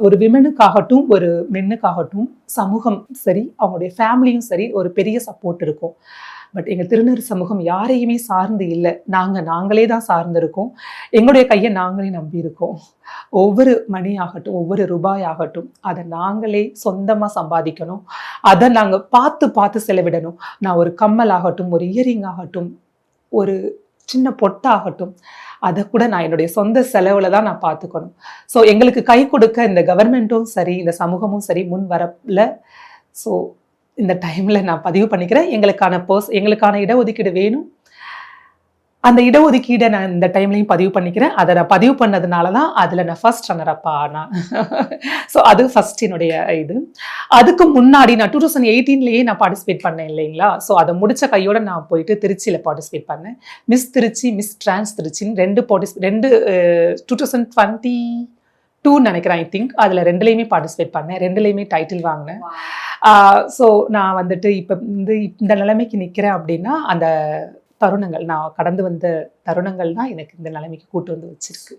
ஒரு விமனுக்காகட்டும் ஒரு மென்னுக்காகட்டும் சமூகம் சரி, அவங்களுடைய ஃபேமிலியும் சரி ஒரு பெரிய சப்போர்ட் இருக்கும். பட் எங்கள் திருநர் சமூகம் யாரையுமே சார்ந்து இல்லை. நாங்களே தான் சார்ந்திருக்கோம். எங்களுடைய கையை நாங்களே நம்பி இருக்கோம். ஒவ்வொரு மணி ஆகட்டும், ஒவ்வொரு ரூபாய் ஆகட்டும், அதை நாங்களே சொந்தமாக சம்பாதிக்கணும். அதை நாங்கள் பார்த்து பார்த்து செலவிடணும். நான் ஒரு கம்மல் ஆகட்டும், ஒரு இயரிங் ஆகட்டும், ஒரு சின்ன பொட்டாகட்டும், அதை கூட நான் என்னுடைய சொந்த செலவில் தான் நான் பார்த்துக்கணும். ஸோ எங்களுக்கு கை கொடுக்க இந்த கவர்மெண்ட்டும் சரி, இந்த சமூகமும் சரி முன் வரல. ஸோ இந்த டைமில் நான் பதிவு பண்ணிக்கிறேன். எங்களுக்கான இடஒதுக்கீடு வேணும். அந்த இடஒதுக்கீடை நான் இந்த டைம்லையும் பதிவு பண்ணிக்கிறேன். அதை நான் பதிவு பண்ணதுனால தான் அதில் நான் ஃபர்ஸ்ட் ரன்னரப்பா ஆனேன். ஸோ அது ஃபர்ஸ்ட் என்னுடைய இது. அதுக்கு முன்னாடி நான் 2018 நான் பார்ட்டிசிபேட் பண்ணேன் இல்லைங்களா? ஸோ அதை முடித்த கையோடு நான் போயிட்டு திருச்சியில் பார்ட்டிசிபேட் பண்ணேன். மிஸ் திருச்சி, மிஸ் டிரான்ஸ் திருச்சின்னு 2022 நினைக்கிறேன் ஐ திங்க். அதில் 2லையுமே பார்ட்டிசிபேட் பண்ணேன். 2லையுமே டைட்டில் வாங்கினேன். ஸோ நான் வந்துட்டு இப்போ இந்த நிலைமைக்கு நிற்கிறேன் அப்படின்னா அந்த தருணங்கள், நான் கடந்து வந்த தருணங்கள் தான் எனக்கு இந்த நிலைமைக்கு கூட்டு வந்து வச்சிருக்கு.